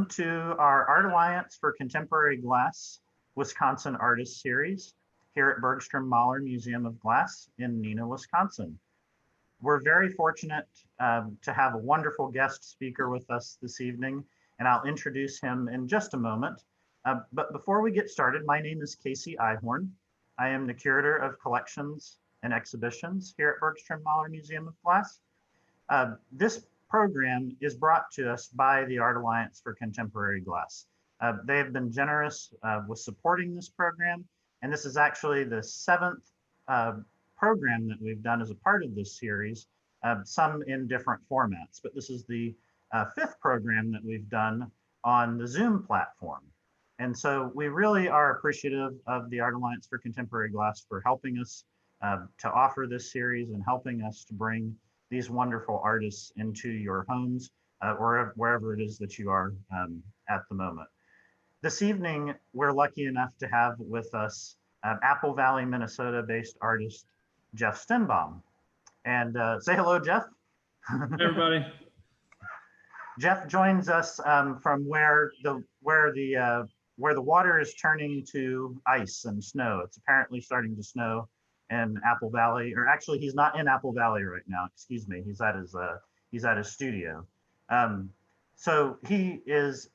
Welcome to our Art Alliance for Contemporary Glass Wisconsin Artists Series here at Bergstrom-Mahler Museum of Glass in Neenah, Wisconsin. We're very fortunate to have a wonderful guest speaker with us this evening, and I'll introduce him in just a moment. But before we get started, my name is Casey Eichhorn. I am the Curator of Collections and Exhibitions here at Bergstrom-Mahler Museum of Glass. This program is brought to us by the Art Alliance for Contemporary Glass. They have been generous with supporting this program, and this is actually the 7th program that we've done as a part of this series, some in different formats, but this is the 5th program that we've done on the Zoom platform. And so we really are appreciative of the Art Alliance for Contemporary Glass for helping us to offer this series and helping us to bring these wonderful artists into your homes or wherever it is that you are at the moment. This evening, we're lucky enough to have with us Apple Valley, Minnesota-based artist, Jeff Stenbom. And say hello, Jeff. Hey, everybody. Jeff joins us from where the water is turning to ice and snow. It's apparently starting to snow in Apple Valley, or actually he's not in Apple Valley right now, excuse me. He's at his studio. So he is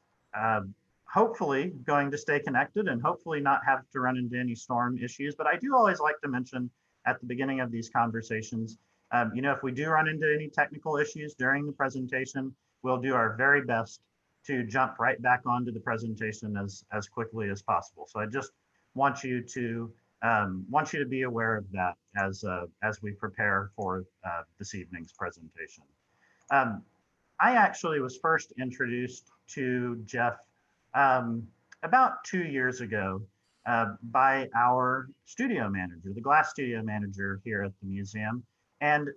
hopefully going to stay connected and hopefully not have to run into any storm issues. But I do always like to mention at the beginning of these conversations, if we do run into any technical issues during the presentation, we'll do our very best to jump right back onto the presentation as quickly as possible. So I just want you to be aware of that as we prepare for this evening's presentation. I actually was first introduced to Jeff about 2 years ago by our studio manager, the glass studio manager here at the museum. And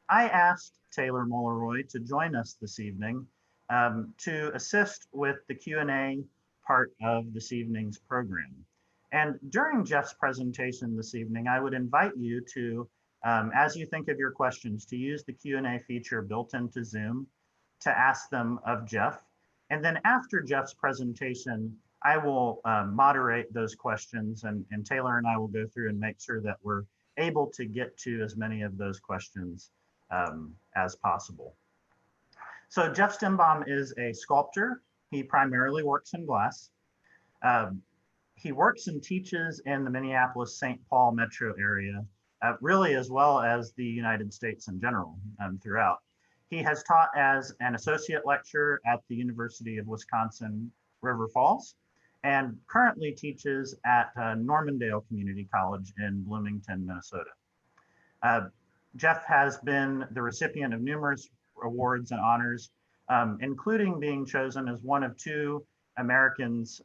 I asked Taylor Mulleroy to join us this evening to assist with the Q&A part of this evening's program. And during Jeff's presentation this evening, I would invite you to, as you think of your questions, to use the Q&A feature built into Zoom to ask them of Jeff. And then after Jeff's presentation, I will moderate those questions, and Taylor and I will go through and make sure that we're able to get to as many of those questions as possible. So Jeff Stinbaum is a sculptor. He primarily works in glass. He works and teaches in the Minneapolis-St. Paul metro area, really as well as the United States in general throughout. He has taught as an associate lecturer at the University of Wisconsin, River Falls, and currently teaches at Normandale Community College in Bloomington, Minnesota. Jeff has been the recipient of numerous awards and honors, including being chosen as one of 2 Americans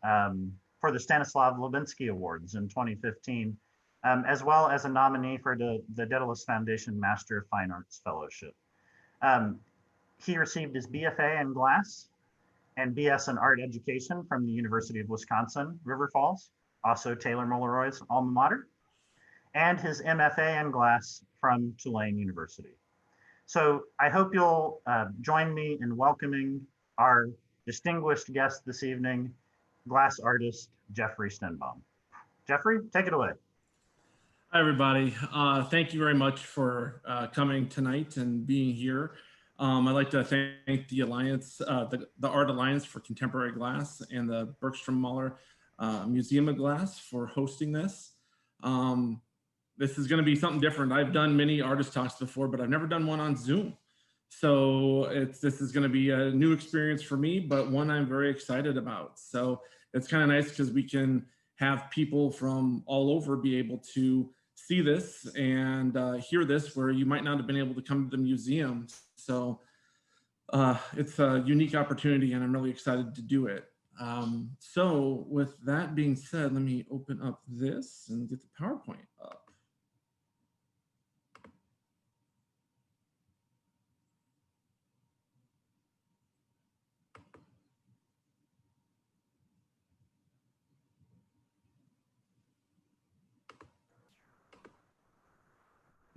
for the Stanislav Levinsky Awards in 2015, as well as a nominee for the Daedalus Foundation Master of Fine Arts Fellowship. He received his BFA in Glass and BS in Art Education from the University of Wisconsin, River Falls, also Taylor Mulleroy's alma mater, and his MFA in Glass from Tulane University. So I hope you'll join me in welcoming our distinguished guest this evening, glass artist, Jeffrey Stenbom. Jeffrey, take it away. Hi, everybody. Thank you very much for coming tonight and being here. I'd like to thank the Alliance, the Art Alliance for Contemporary Glass and the Bergstrom-Mahler Museum of Glass for hosting this. This is going to be something different. I've done many artist talks before, but I've never done one on Zoom. So this is going to be a new experience for me, but one I'm very excited about. So it's kind of nice because we can have people from all over be able to see this and hear this where you might not have been able to come to the museum. So it's a unique opportunity and I'm really excited to do it. So with that being said, let me open up this and get the PowerPoint up.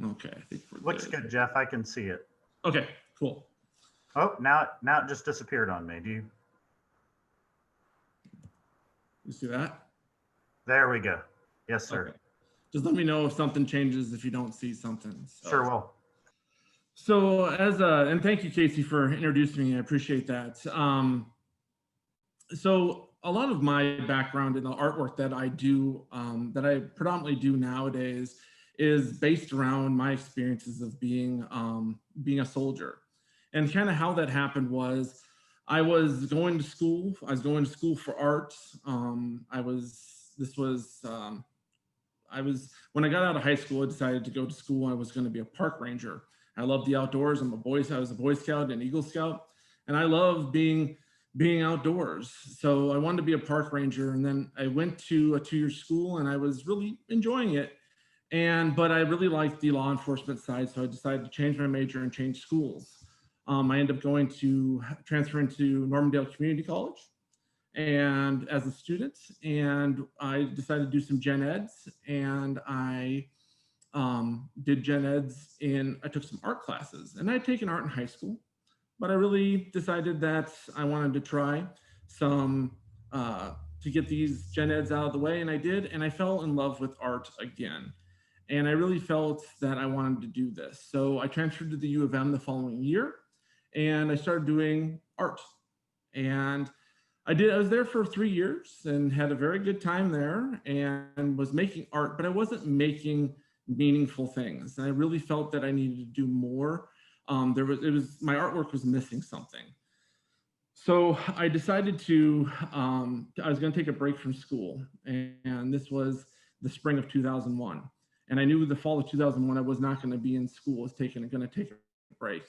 Okay, I think we're Looks good, Jeff. I can see it. Okay, cool. Oh, now it just disappeared on me. Do you? You see that? There we go. Yes, sir. Okay. Just let me know if something changes if you don't see something. Sure will. So and thank you, Casey, for introducing me. I appreciate that. So a lot of my background in the artwork that I do, that I predominantly do nowadays, is based around my experiences of being a soldier, and kind of how that happened was I was going to school. I was going to school for art. When I got out of high school, I decided to go to school. I was going to be a park ranger. I love the outdoors. I was a Boy Scout and Eagle Scout, and I love being outdoors. So I wanted to be a park ranger. And then I went to a 2-year school and I was really enjoying it. But I really liked the law enforcement side. So I decided to change my major and change schools. I ended up going to transfer into Normandale Community College and as a student, and I decided to do some gen eds, and I did gen eds I took some art classes, and I'd taken art in high school, but I really decided that I wanted to try some to get these gen eds out of the way, and I did, and I fell in love with art again. And I really felt that I wanted to do this. So I transferred to the U of M the following year, and I started doing art. And I was there for 3 years and had a very good time there and was making art, but I wasn't making meaningful things. And I really felt that I needed to do more. My artwork was missing something. So I decided I was going to take a break from school, and this was the spring of 2001. And I knew the fall of 2001, I was not going to be in school. I was going to take a break.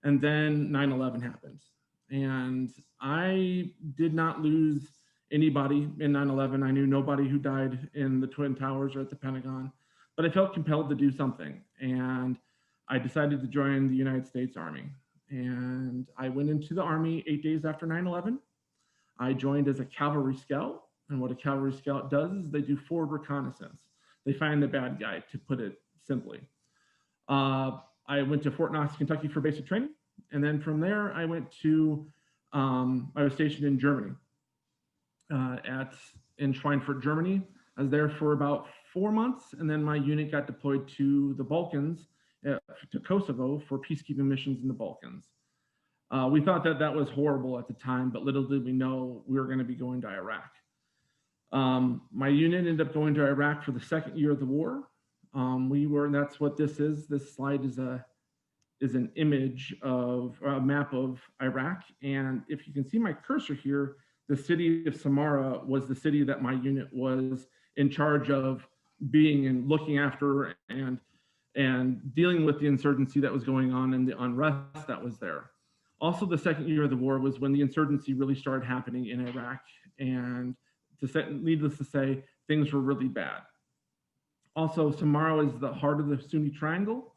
And then 9/11 happened. And I did not lose anybody in 9/11. I knew nobody who died in the Twin Towers or at the Pentagon, but I felt compelled to do something. And I decided to join the United States Army. And I went into the Army 8 days after 9/11. I joined as a cavalry scout. And what a cavalry scout does is they do forward reconnaissance. They find the bad guy, to put it simply. I went to Fort Knox, Kentucky for basic training. And then from there, I went to, I was stationed in Germany, in Schweinfurt, Germany. I was there for about 4 months. And then my unit got deployed to the Balkans, to Kosovo for peacekeeping missions in the Balkans. We thought that that was horrible at the time, but little did we know we were going to be going to Iraq. My unit ended up going to Iraq for the second year of the war. And that's what this is. This slide is an image of a map of Iraq. And if you can see my cursor here, the city of Samara was the city that my unit was in charge of being and looking after and dealing with the insurgency that was going on and the unrest that was there. Also, the second year of the war was when the insurgency really started happening in Iraq. And needless to say, things were really bad. Also, Samara is the heart of the Sunni Triangle.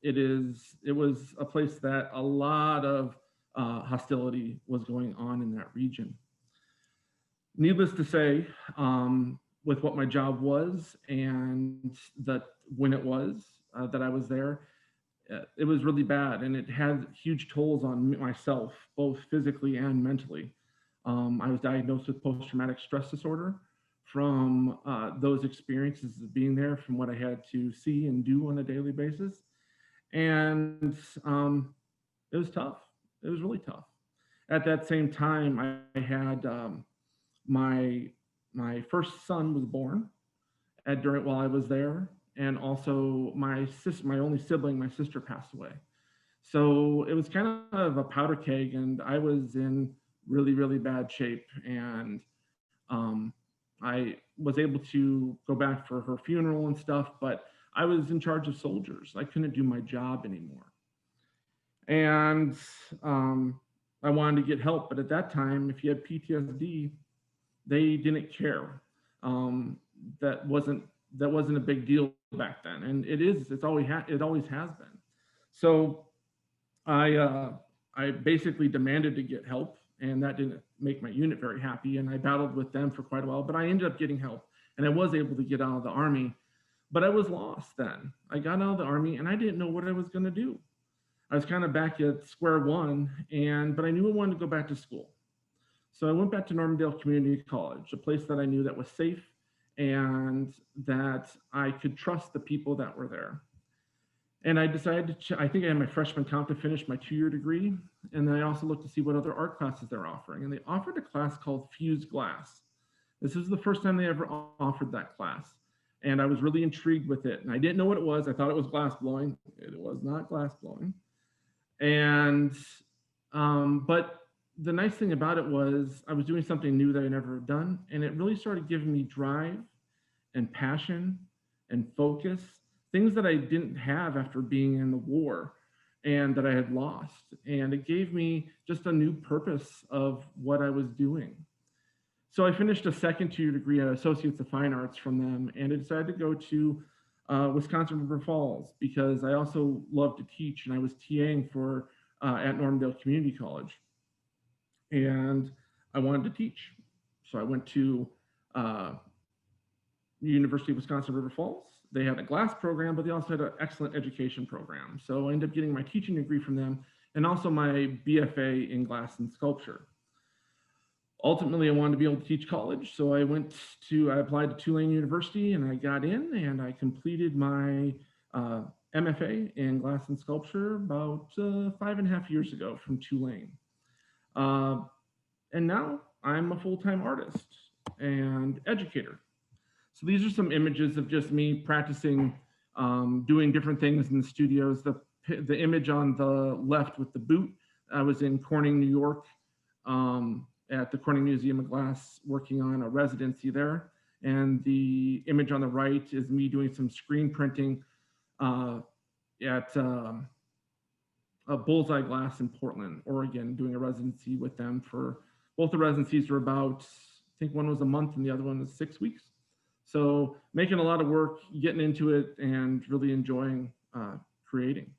It was a place that a lot of hostility was going on in that region. Needless to say, with what my job was and that when it was that I was there, it was really bad, and it had huge tolls on myself, both physically and mentally. I was diagnosed with post-traumatic stress disorder from those experiences of being there, from what I had to see and do on a daily basis. And it was tough. It was really tough. At that same time, I had my first son was born while I was there. And also my only sibling, my sister, passed away. So it was kind of a powder keg, and I was in really, really bad shape. And I was able to go back for her funeral and stuff, but I was in charge of soldiers. I couldn't do my job anymore. And I wanted to get help, but at that time, if you had PTSD, they didn't care. That wasn't a big deal back then, and it always has been. So I basically demanded to get help, and that didn't make my unit very happy, and I battled with them for quite a while, but I ended up getting help, and I was able to get out of the Army. But I was lost then. I got out of the Army, and I didn't know what I was going to do. I was kind of back at square one, but I knew I wanted to go back to school. So I went back to Normandale Community College, a place that I knew that was safe and that I could trust the people that were there. And I decided I think I had my freshman count to finish my 2-year degree. And then I also looked to see what other art classes they're offering. And they offered a class called Fused Glass. This is the first time they ever offered that class. And I was really intrigued with it. And I didn't know what it was. I thought it was glass blowing. It was not glass blowing. And, but the nice thing about it was I was doing something new that I never had done. And it really started giving me drive and passion and focus, things that I didn't have after being in the war and that I had lost. And it gave me just a new purpose of what I was doing. So I finished a second 2-year degree at Associates of Fine Arts from them, and I decided to go to Wisconsin River Falls because I also love to teach, and I was TAing for at Normandale Community College, and I wanted to teach. So I went to University of Wisconsin River Falls. They had a glass program, but they also had an excellent education program. So I ended up getting my teaching degree from them and also my BFA in glass and sculpture. Ultimately, I wanted to be able to teach college. So I applied to Tulane University and I got in and I completed my MFA in glass and sculpture about 5.5 years ago from Tulane. And now I'm a full-time artist and educator. So these are some images of just me practicing, doing different things in the studios. The image on the left with the boot, I was in Corning, New York, at the Corning Museum of Glass, working on a residency there. And the image on the right is me doing some screen printing at Bullseye Glass in Portland, Oregon, doing a residency with them for, both the residencies were about, I think one was a month and the other one was 6 weeks. So making a lot of work, getting into it, and really enjoying creating.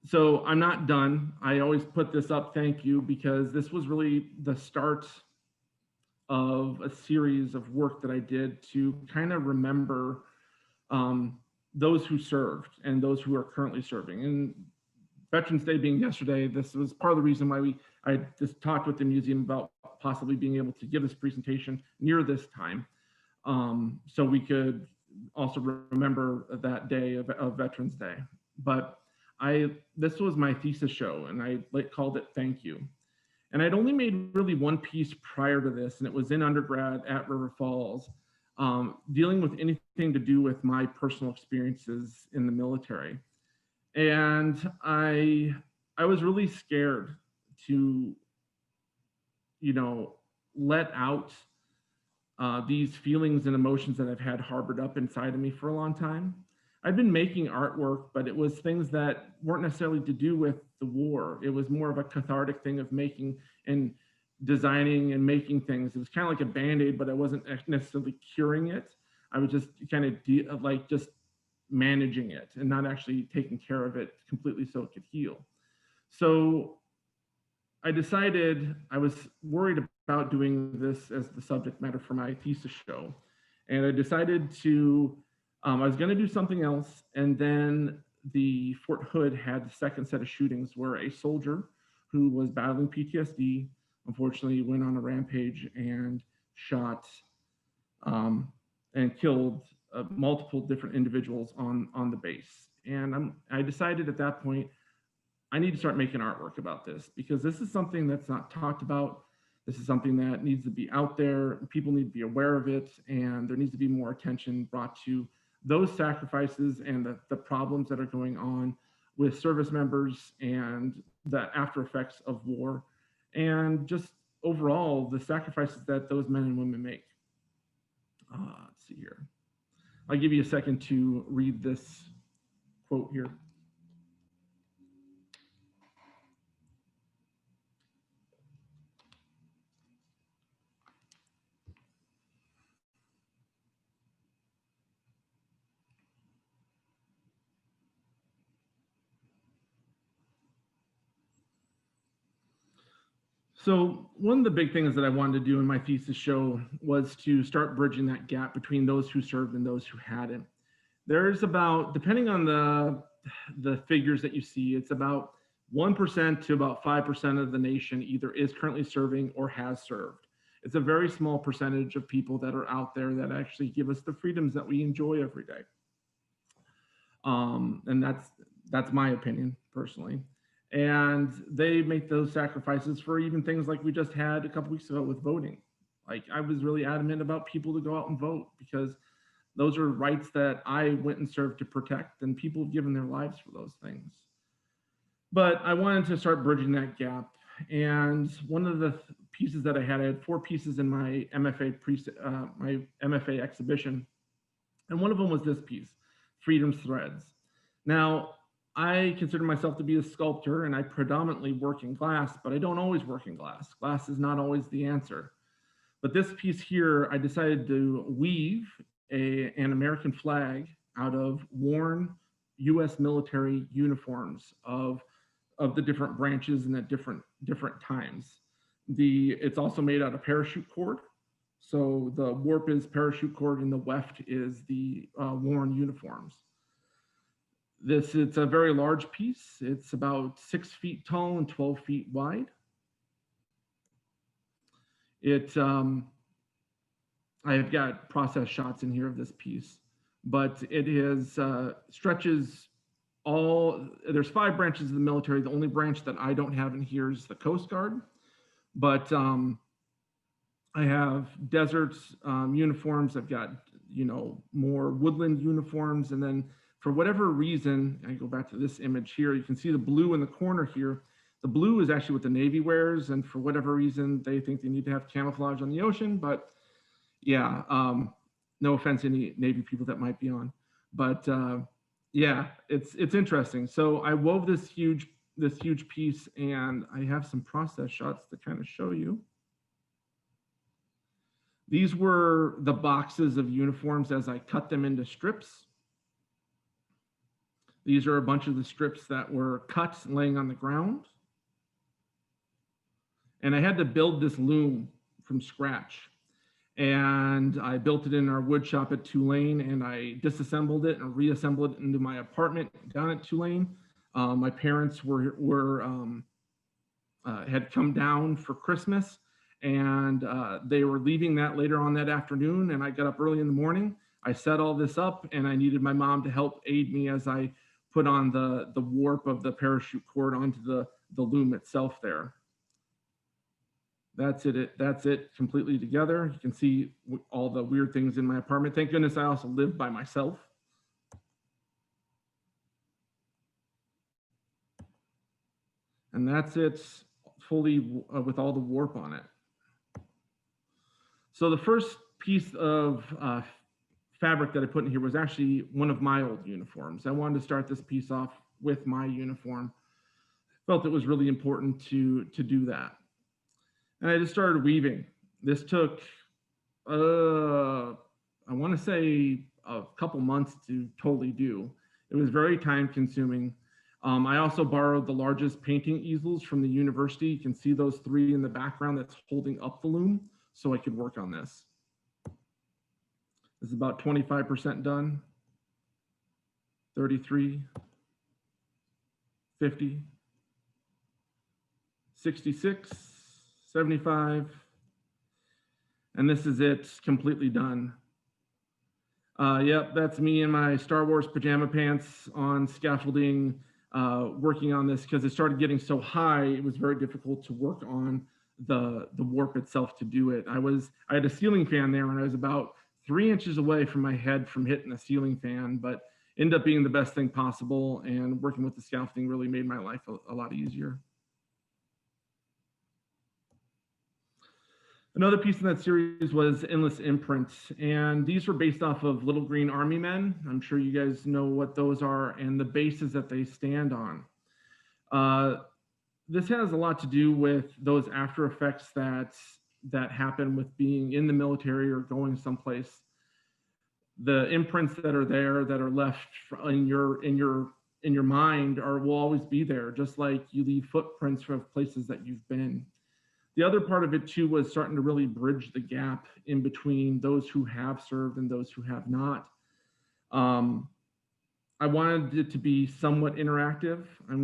So I'm not done. I always put this up, thank you, because this was really the start of a series of work that I did to kind of remember those who served and those who are currently serving. And Veterans Day being yesterday, this was part of the reason why I just talked with the museum about possibly being able to give this presentation near this time, so we could also remember that day of Veterans Day. But this was my thesis show, and I called it Thank You. And I'd only made really one piece prior to this, and it was in undergrad at River Falls, dealing with anything to do with my personal experiences in the military. And I was really scared to, let out these feelings and emotions that I've had harbored up inside of me for a long time. I'd been making artwork, but it was things that weren't necessarily to do with the war. It was more of a cathartic thing of making and designing and making things. It was kind of like a Band-Aid, but I wasn't necessarily curing it. I was just kind of just managing it and not actually taking care of it completely so it could heal. So I decided I was worried about doing this as the subject matter for my thesis show. And I decided to, I was gonna do something else. And then the Fort Hood had the second set of shootings where a soldier who was battling PTSD, unfortunately went on a rampage and shot and killed multiple different individuals on the base. And I decided at that point, I need to start making artwork about this because this is something that's not talked about. This is something that needs to be out there. People need to be aware of it, and there needs to be more attention brought to those sacrifices and the problems that are going on with service members and the after effects of war, and just overall the sacrifices that those men and women make. Let's see here. I'll give you a second to read this quote here. So one of the big things that I wanted to do in my thesis show was to start bridging that gap between those who served and those who hadn't. There's about, depending on the figures that you see, it's about 1% to about 5% of the nation either is currently serving or has served. It's a very small percentage of people that are out there that actually give us the freedoms that we enjoy every day. And that's my opinion personally. And they make those sacrifices for even things like we just had a couple weeks ago with voting. Like, I was really adamant about people to go out and vote because those are rights that I went and served to protect, and people have given their lives for those things. But I wanted to start bridging that gap. And one of the pieces that I had 4 pieces in my MFA exhibition. And one of them was this piece, Freedom's Threads. Now, I consider myself to be a sculptor, and I predominantly work in glass, but I don't always work in glass. Glass is not always the answer. But this piece here, I decided to weave an American flag out of worn US military uniforms of the different branches and at different times. It's also made out of parachute cord. So the warp is parachute cord and the weft is the worn uniforms. It's a very large piece. It's about 6 feet tall and 12 feet wide. I've got process shots in here of this piece, but it is stretches there's 5 branches of the military. The only branch that I don't have in here is the Coast Guard, but I have desert uniforms. I've got, more woodland uniforms. And then for whatever reason, I go back to this image here, you can see the blue in the corner here. The blue is actually what the Navy wears. And for whatever reason, they think they need to have camouflage on the ocean, but yeah, no offense to any Navy people that might be on, but yeah, it's interesting. So I wove this huge piece, and I have some process shots to kind of show you. These were the boxes of uniforms as I cut them into strips. These are a bunch of the strips that were cut laying on the ground. And I had to build this loom from scratch. And I built it in our wood shop at Tulane, and I disassembled it and reassembled it into my apartment down at Tulane. My parents had come down for Christmas, and they were leaving that later on that afternoon, and I got up early in the morning. I set all this up, and I needed my mom to help aid me as I put on the warp of the parachute cord onto the loom itself there. That's it completely together. You can see all the weird things in my apartment. Thank goodness I also live by myself. And that's it fully with all the warp on it. So the first piece of fabric that I put in here was actually one of my old uniforms. I wanted to start this piece off with my uniform. Felt it was really important to do that. And I just started weaving. This took, I want to say a couple months to totally do. It was very time consuming. I also borrowed the largest painting easels from the university. You can see those 3 in the background that's holding up the loom so I could work on this. This is about 25% done. 33, 50, 66, 75, and this is it, completely done. Yep, that's me in my Star Wars pajama pants on scaffolding, working on this because it started getting so high, it was very difficult to work on the warp itself to do it. I had a ceiling fan there, and I was about 3 inches away from my head from hitting a ceiling fan, but ended up being the best thing possible, and working with the scaffolding really made my life a lot easier. Another piece in that series was Endless Imprints, and these were based off of Little Green Army Men. I'm sure you guys know what those are and the bases that they stand on. This has a lot to do with those after effects that happen with being in the military or going someplace. The imprints that are there that are left in your mind will always be there, just like you leave footprints from places that you've been. The other part of it too was starting to really bridge the gap in between those who have served and those who have not. I wanted it to be somewhat interactive. I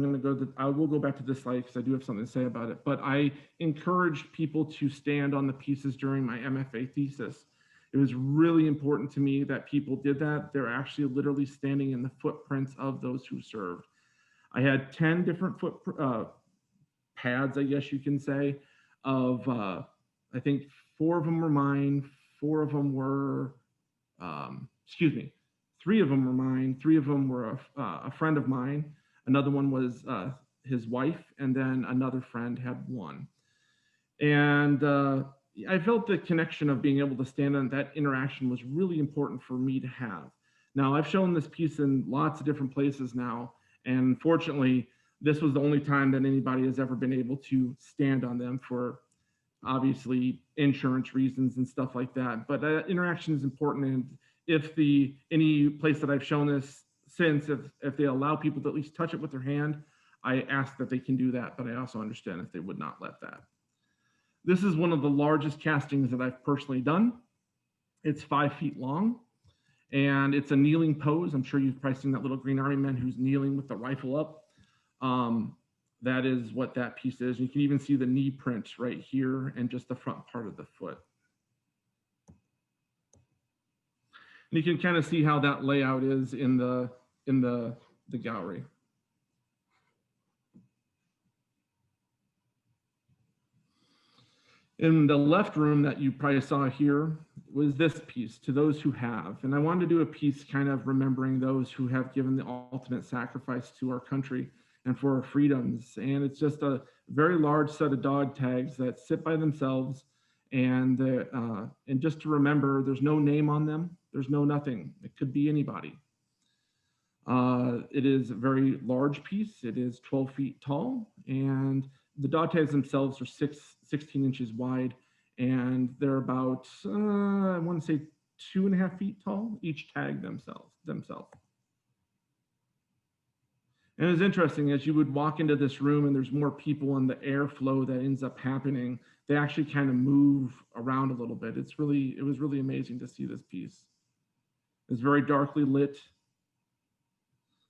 will go back to this slide because I do have something to say about it, but I encouraged people to stand on the pieces during my MFA thesis. It was really important to me that people did that. They're actually literally standing in the footprints of those who served. I had 10 different pads, I guess you can say, of, I think 4 of them were mine, 4 of them were, excuse me, 3 of them were mine, 3 of them were a friend of mine, another one was his wife, and then another friend had one. And I felt the connection of being able to stand on that interaction was really important for me to have. Now, I've shown this piece in lots of different places now, and fortunately, this was the only time that anybody has ever been able to stand on them for obviously insurance reasons and stuff like that. But interaction is important, and if any place that I've shown this since, if they allow people to at least touch it with their hand, I ask that they can do that, but I also understand if they would not let that. This is one of the largest castings that I've personally done. It's 5 feet long, and it's a kneeling pose. I'm sure you've probably seen that little Green Army man who's kneeling with the rifle up. That is what that piece is. You can even see the knee print right here and just the front part of the foot. And you can kind of see how that layout is in the gallery. In the left room that you probably saw here was this piece, To Those Who Have. And I wanted to do a piece kind of remembering those who have given the ultimate sacrifice to our country and for our freedoms. And it's just a very large set of dog tags that sit by themselves. And just to remember, there's no name on them. There's no nothing. It could be anybody. It is a very large piece. It is 12 feet tall, and the dog tags themselves are 16 inches wide, and they're about, I want to say 2.5 feet tall, each tag themselves. And it's interesting, as you would walk into this room and there's more people and the airflow that ends up happening, they actually kind of move around a little bit. It was really amazing to see this piece. It's very darkly lit.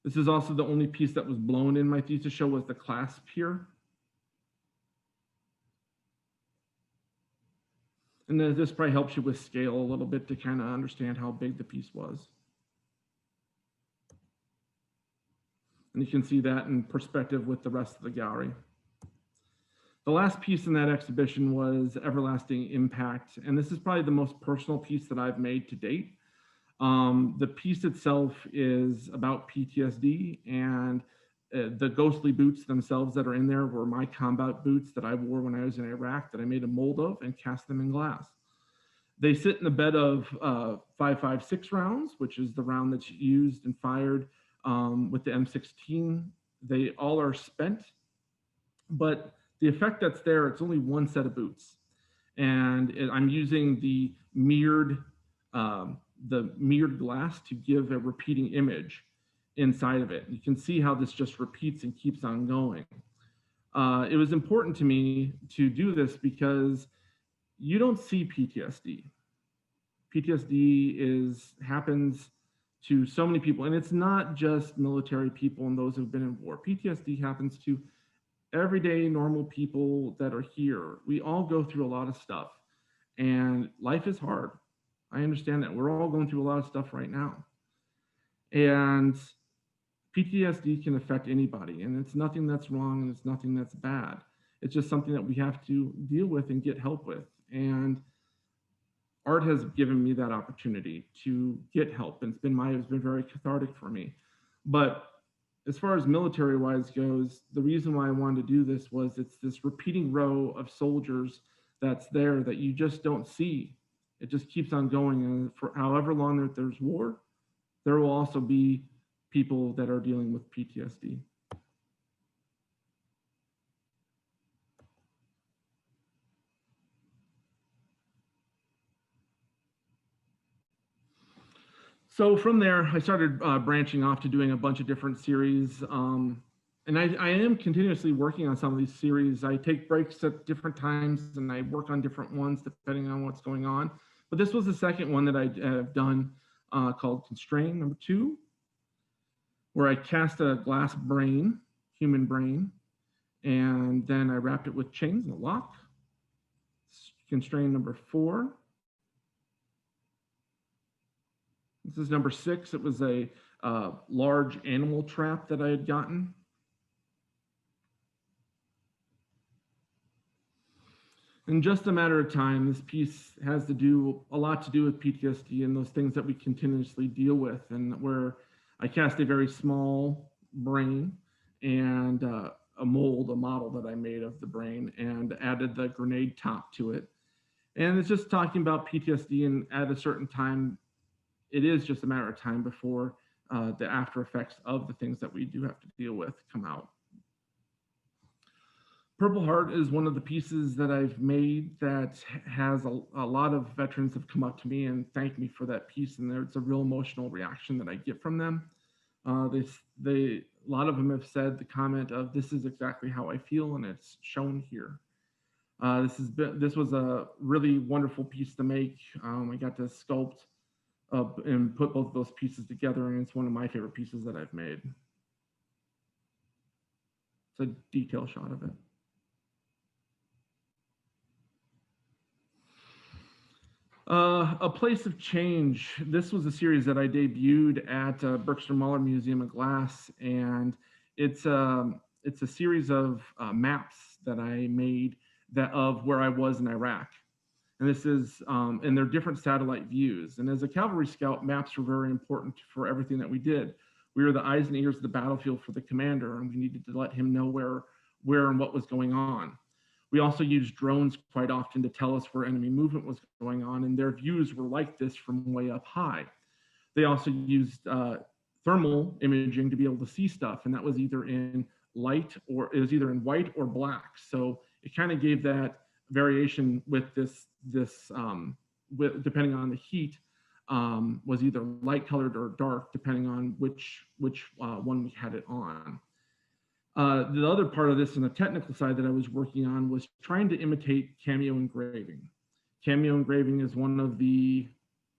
This is also the only piece that was blown in my thesis show was the clasp here. And then this probably helps you with scale a little bit to kind of understand how big the piece was. And you can see that in perspective with the rest of the gallery. The last piece in that exhibition was Everlasting Impact. And this is probably the most personal piece that I've made to date. The piece itself is about PTSD, and the ghostly boots themselves that are in there were my combat boots that I wore when I was in Iraq that I made a mold of and cast them in glass. They sit in a bed of 5.56 rounds, which is the round that's used and fired with the M16. They all are spent, but the effect that's there, it's only one set of boots. And I'm using the mirrored glass to give a repeating image inside of it. You can see how this just repeats and keeps on going. It was important to me to do this because you don't see PTSD. PTSD happens to so many people, and it's not just military people and those who've been in war. PTSD happens to everyday normal people that are here. We all go through a lot of stuff, and life is hard. I understand that. We're all going through a lot of stuff right now. And PTSD can affect anybody, and it's nothing that's wrong and it's nothing that's bad. It's just something that we have to deal with and get help with. And art has given me that opportunity to get help, and it's been very cathartic for me. But as far as military-wise goes, the reason why I wanted to do this was it's this repeating row of soldiers that's there that you just don't see. It just keeps on going, and for however long that there's war, there will also be people that are dealing with PTSD. So from there, I started branching off to doing a bunch of different series. And I am continuously working on some of these series. I take breaks at different times and I work on different ones depending on what's going on. But this was the second one that I have done called Constrain #2. where I cast a glass brain, human brain, and then I wrapped it with chains and a lock. Constraint number 4. This is number 6. It was a large animal trap that I had gotten. In just a matter of time, this piece has a lot to do with PTSD and those things that we continuously deal with, and where I cast a very small brain and a model that I made of the brain, and added the grenade top to it. And it's just talking about PTSD, and at a certain time, it is just a matter of time before the after effects of the things that we do have to deal with come out. Purple Heart is one of the pieces that I've made that has a lot of veterans have come up to me and thanked me for that piece, and it's a real emotional reaction that I get from them. A lot of them have said the comment of, "This is exactly how I feel," and it's shown here. This was a really wonderful piece to make. I got to sculpt and put both of those pieces together, and it's one of my favorite pieces that I've made. It's a detail shot of it. A Place of Change. This was a series that I debuted at Bergstrom-Mahler Museum of Glass, and it's a series of maps that I made of where I was in Iraq. And this is, and they're different satellite views. And as a cavalry scout, maps were very important for everything that we did. We were the eyes and ears of the battlefield for the commander, and we needed to let him know where and what was going on. We also used drones quite often to tell us where enemy movement was going on, and their views were like this from way up high. They also used thermal imaging to be able to see stuff, and that was either in light or it was either in white or black. So it kind of gave that variation with this depending on the heat, was either light colored or dark, depending on which one we had it on. The other part of this, on the technical side that I was working on, was trying to imitate Cameo Engraving. Cameo Engraving is one of the,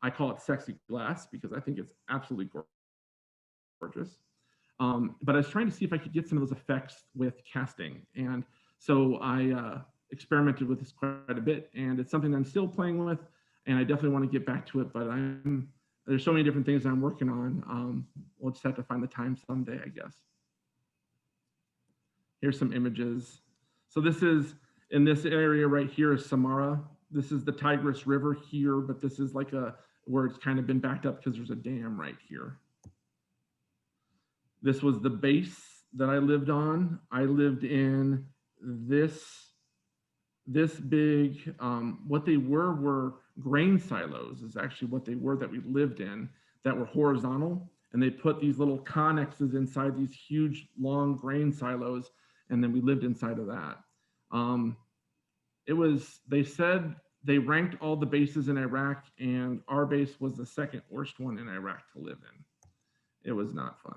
I call it sexy glass because I think it's absolutely gorgeous. But I was trying to see if I could get some of those effects with casting. And so I experimented with this quite a bit, and it's something I'm still playing with, and I definitely want to get back to it, but there's so many different things I'm working on. We'll just have to find the time someday, I guess. Here's some images. So this is, in this area right here is Samara. This is the Tigris River here, but this is like where it's kind of been backed up because there's a dam right here. This was the base that I lived on. I lived in this big, what they were grain silos is actually what they were that we lived in, that were horizontal. And they put these little connexes inside these huge, long grain silos, and then we lived inside of that. They said they ranked all the bases in Iraq, and our base was the second worst one in Iraq to live in. It was not fun.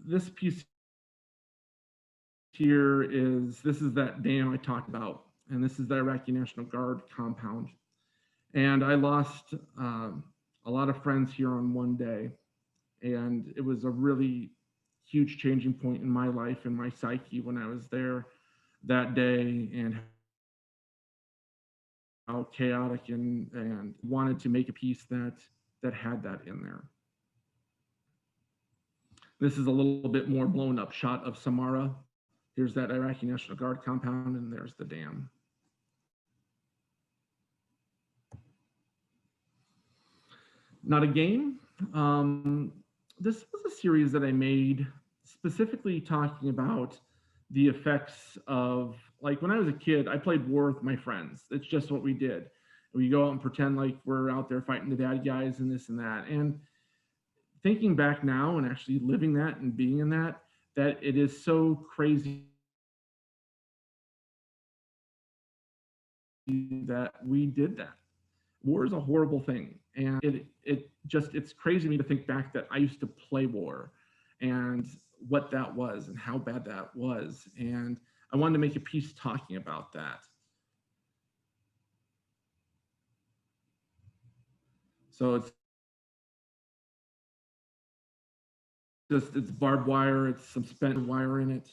This piece here this is that dam I talked about, and this is the Iraqi National Guard compound. And I lost a lot of friends here on one day, and it was a really huge changing point in my life and my psyche when I was there that day, and how chaotic, and wanted to make a piece that had that in there. This is a little bit more blown up shot of Samara. Here's that Iraqi National Guard compound, and there's the dam. Not a game. This was a series that I made specifically talking about the effects of, like, when I was a kid, I played war with my friends. It's just what we did. We go out and pretend like we're out there fighting the bad guys and this and that. And thinking back now and actually living that and being in that it is so crazy that we did that. War is a horrible thing. And it's crazy to me to think back that I used to play war and what that was and how bad that was. And I wanted to make a piece talking about that. So it's just, it's barbed wire, it's some spent wire in it.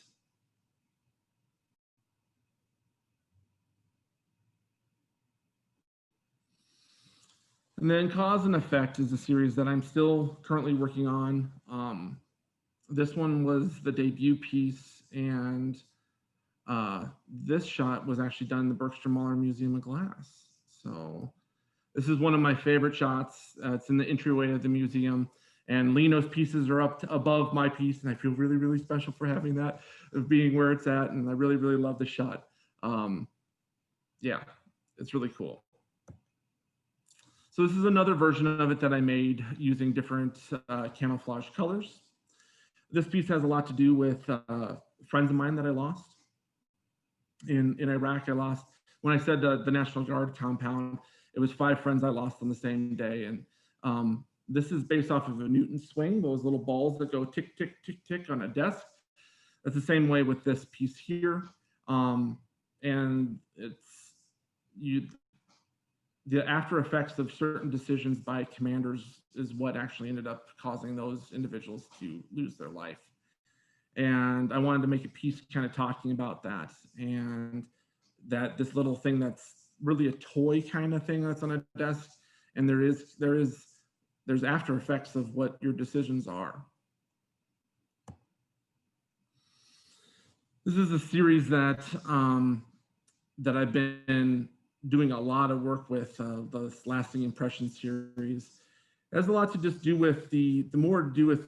And then Cause and Effect is a series that I'm still currently working on. This one was the debut piece, and this shot was actually done in the Bergstrom-Mahler Museum of Glass. So this is one of my favorite shots. It's in the entryway of the museum, and Lino's pieces are up above my piece, and I feel really, really special for having that, of being where it's at, and I really, really love the shot. Yeah, it's really cool. So this is another version of it that I made using different camouflage colors. This piece has a lot to do with friends of mine that I lost. In Iraq, I lost, when I said the National Guard compound, it was 5 friends I lost on the same day. And this is based off of a Newton swing, those little balls that go tick, tick, tick, tick on a desk. That's the same way with this piece here. And the after effects of certain decisions by commanders is what actually ended up causing those individuals to lose their life. And I wanted to make a piece kind of talking about that, and that this little thing that's really a toy kind of thing that's on a desk, and there's after effects of what your decisions are. This is a series that that I've been doing a lot of work with, the Lasting Impression series. It has a lot to just do with the more to do with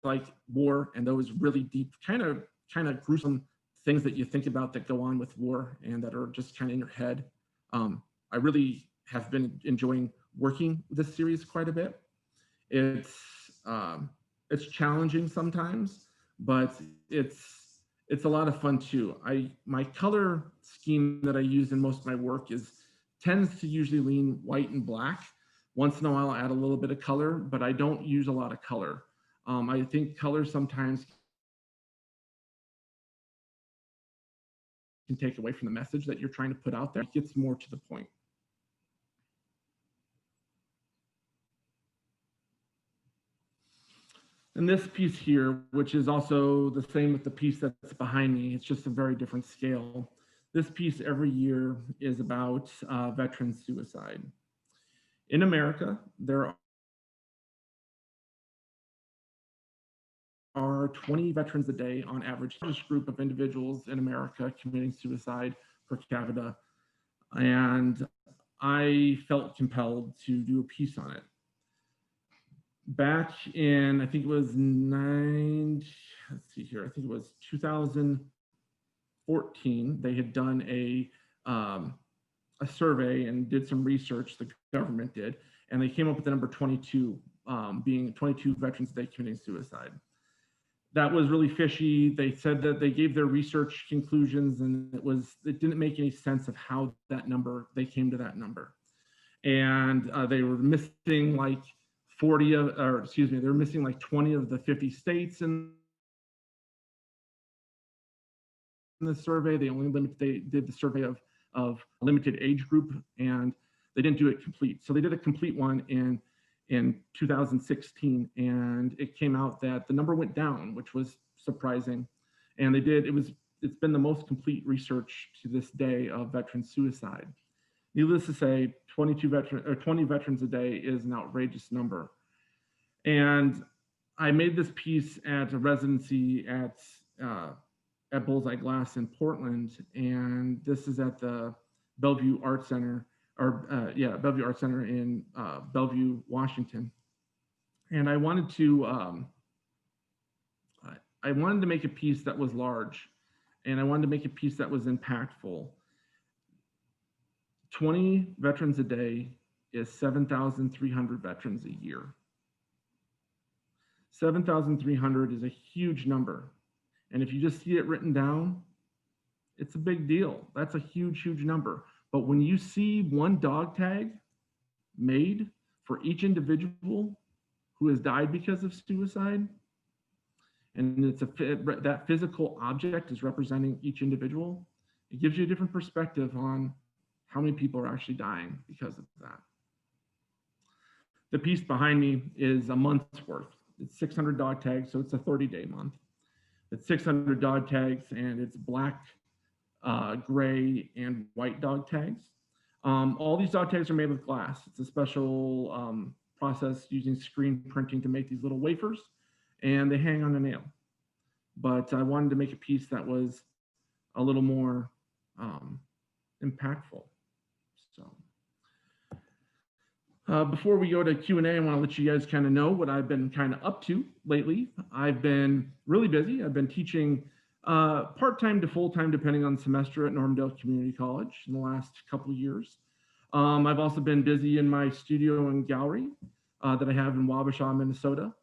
like war and those really deep, kind of gruesome things that you think about that go on with war and that are just kind of in your head. I really have been enjoying working with this series quite a bit. It's challenging sometimes, but it's a lot of fun too. My color scheme that I use in most of my work tends to usually lean white and black. Once in a while, I'll add a little bit of color, but I don't use a lot of color. I think color sometimes can take away from the message that you're trying to put out there. It gets more to the point. And this piece here, which is also the same with the piece that's behind me, it's just a very different scale. This piece every year is about veteran suicide. In America, there are 20 veterans a day on average. This group of individuals in America committing suicide per capita. And I felt compelled to do a piece on it. Back in, I think it was let's see here, I think it was 2014, they had done a survey and did some research, the government did, and they came up with the number 22, being 22 veterans a day committing suicide. That was really fishy. They said that they gave their research conclusions, and it didn't make any sense of how they came to that number. And they were missing like 40 of, or excuse me, they were missing like 20 of the 50 states in the survey. They did the survey of limited age group, and they didn't do it complete. So they did a complete one in 2016, and it came out that the number went down, which was surprising. And it's been the most complete research to this day of veteran suicide. Needless to say, 20 veterans a day is an outrageous number. And I made this piece at a residency at Bullseye Glass in Portland, and this is at the Bellevue Art Center, Bellevue Art Center in Bellevue, Washington. And I wanted to make a piece that was large, and I wanted to make a piece that was impactful. 20 veterans a day is 7,300 veterans a year. 7,300 is a huge number. And if you just see it written down, it's a big deal. That's a huge, huge number. But when you see one dog tag made for each individual who has died because of suicide, and that physical object is representing each individual, it gives you a different perspective on how many people are actually dying because of that. The piece behind me is a month's worth. It's 600 dog tags, so it's a 30-day month. It's 600 dog tags, and it's black, gray, and white dog tags. All these dog tags are made with glass. It's a special process using screen printing to make these little wafers, and they hang on a nail. But I wanted to make a piece that was a little more impactful. So before we go to Q&A, I want to let you guys kind of know what I've been kind of up to lately. I've been really busy. I've been teaching part-time to full-time, depending on the semester at Normandale Community College in the last couple of years. I've also been busy in my studio and gallery that I have in Wabasha, Minnesota.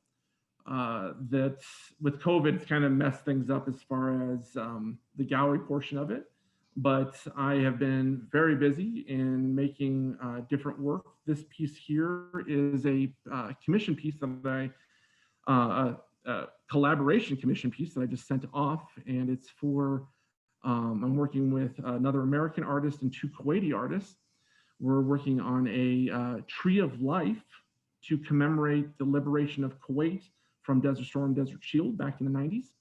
That's with COVID, it's kind of messed things up as far as the gallery portion of it. But I have been very busy in making different work. This piece here is a commission piece that a collaboration commission piece that I just sent off, and it's for, I'm working with another American artist and 2 Kuwaiti artists. We're working on a tree of life to commemorate the liberation of Kuwait from Desert Storm, Desert Shield back in the 90s.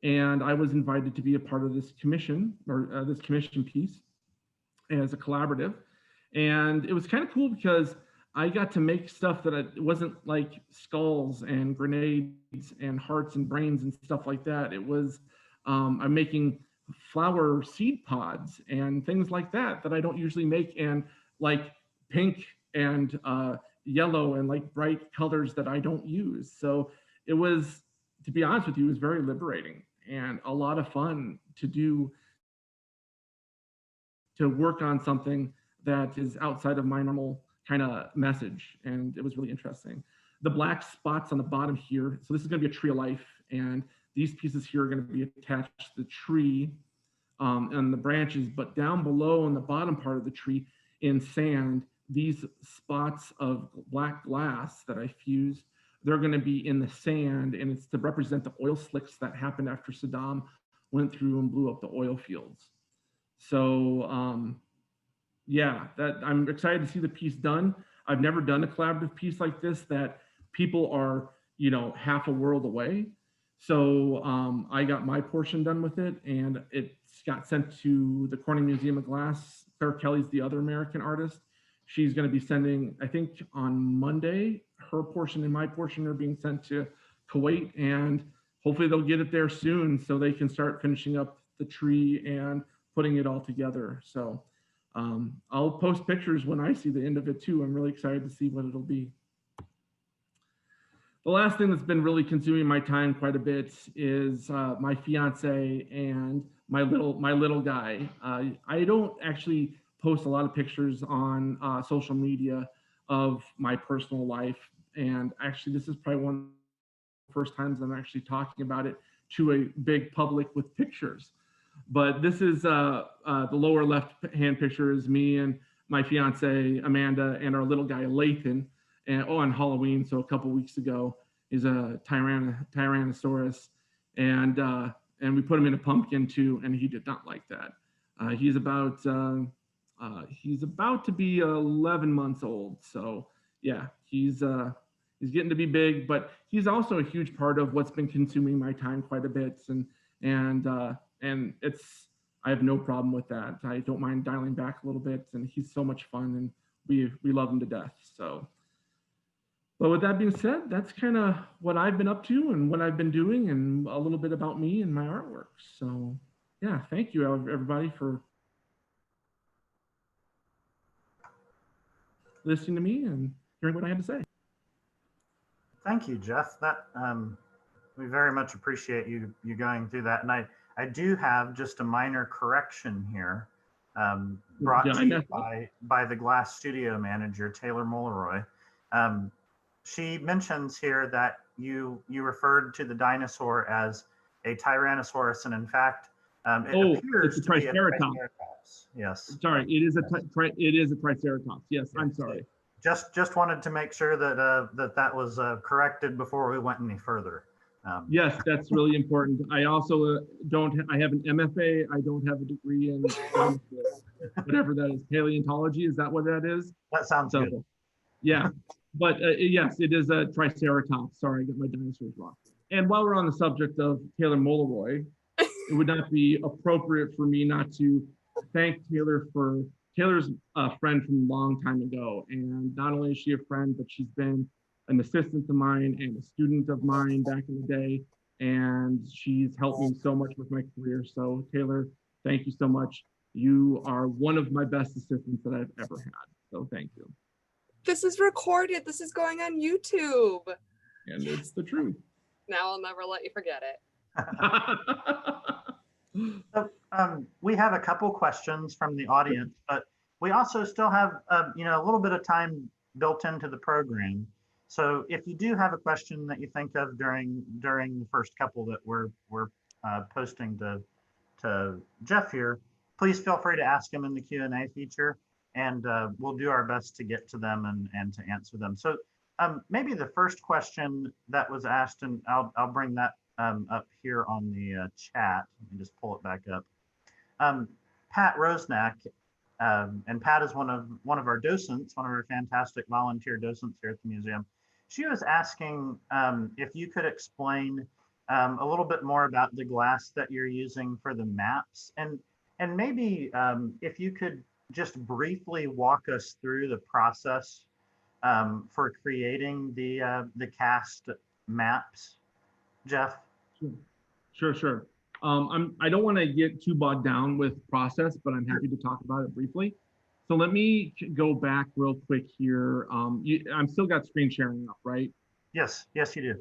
And I was invited to be a part of this commission, or this commission piece as a collaborative. And it was kind of cool because I got to make stuff that it wasn't like skulls and grenades and hearts and brains and stuff like that. It was, I'm making flower seed pods and things like that that I don't usually make, and like pink and yellow and like bright colors that I don't use. So it was, to be honest with you, it was very liberating and a lot of fun to do, to work on something that is outside of my normal kind of message. And it was really interesting. The black spots on the bottom here, so this is going to be a tree of life, and these pieces here are going to be attached to the tree and the branches, but down below on the bottom part of the tree in sand, these spots of black glass that I fused, they're going to be in the sand, and it's to represent the oil slicks that happened after Saddam went through and blew up the oil fields. So yeah, that I'm excited to see the piece done. I've never done a collaborative piece like this that people are, you know, half a world away. So I got my portion done with it, and it got sent to the Corning Museum of Glass. Claire Kelly's the other American artist. She's going to be sending, I think on Monday, her portion and my portion are being sent to Kuwait, and hopefully they'll get it there soon so they can start finishing up the tree and putting it all together. So I'll post pictures when I see the end of it too. I'm really excited to see what it'll be. The last thing that's been really consuming my time quite a bit is my fiance and my little guy. I don't actually post a lot of pictures on social media of my personal life. And actually, this is probably one of the first times I'm actually talking about it to a big public with pictures. But this is the lower left-hand picture is me and my fiance, Amanda, and our little guy, Lathan. And on Halloween, so a couple weeks ago, is a Tyrannosaurus. And we put him in a pumpkin too, and he did not like that. He's about to be 11 months old. So yeah, he's getting to be big, but he's also a huge part of what's been consuming my time quite a bit. And it's, I have no problem with that. I don't mind dialing back a little bit, and he's so much fun, and we love him to death. So, but with that being said, that's kind of what I've been up to and what I've been doing, and a little bit about me and my artwork. So yeah, thank you everybody for listening to me and hearing what I had to say. Thank you, Jeff. That we very much appreciate you going through that. And I do have just a minor correction here, brought to you by the Glass Studio manager, Taylor Mulleroy. She mentions here that you referred to the dinosaur as a Tyrannosaurus, and in fact, it appears it's to be a Triceratops. Yes. Sorry, it is a Triceratops. Yes, I'm sorry. Just wanted to make sure that that was corrected before we went any further. Yes, that's really important. I also I have an MFA. I don't have a degree in whatever that is, paleontology. Is that what that is? That sounds good. Yeah. But yes, it is a triceratops. Sorry, I got my dinosaurs wrong. And while we're on the subject of Taylor Moliroy, it would not be appropriate for me not to thank Taylor for Taylor's a friend from a long time ago. And not only is she a friend, but she's been an assistant of mine and a student of mine back in the day. And she's helped me so much with my career. So Taylor, thank you so much. You are one of my best assistants that I've ever had. So thank you. This is recorded. This is going on YouTube. And it's the truth. Now I'll never let you forget it. So, we have a couple questions from the audience, but we also still have a little bit of time built into the program. So if you do have a question that you think of during the first couple that we're posting to Jeff here, please feel free to ask him in the Q&A feature, and we'll do our best to get to them and to answer them. So maybe the first question that was asked, and I'll bring that up here on the chat. Let me just pull it back up. Pat Rosnack, and Pat is one of our docents, one of our fantastic volunteer docents here at the museum. She was asking if you could explain a little bit more about the glass that you're using for the maps, and maybe if you could just briefly walk us through the process for creating the cast maps, Jeff. Sure. I don't want to get too bogged down with process, but I'm happy to talk about it briefly. So let me go back real quick here. I'm still got screen sharing up, right? Yes, you do.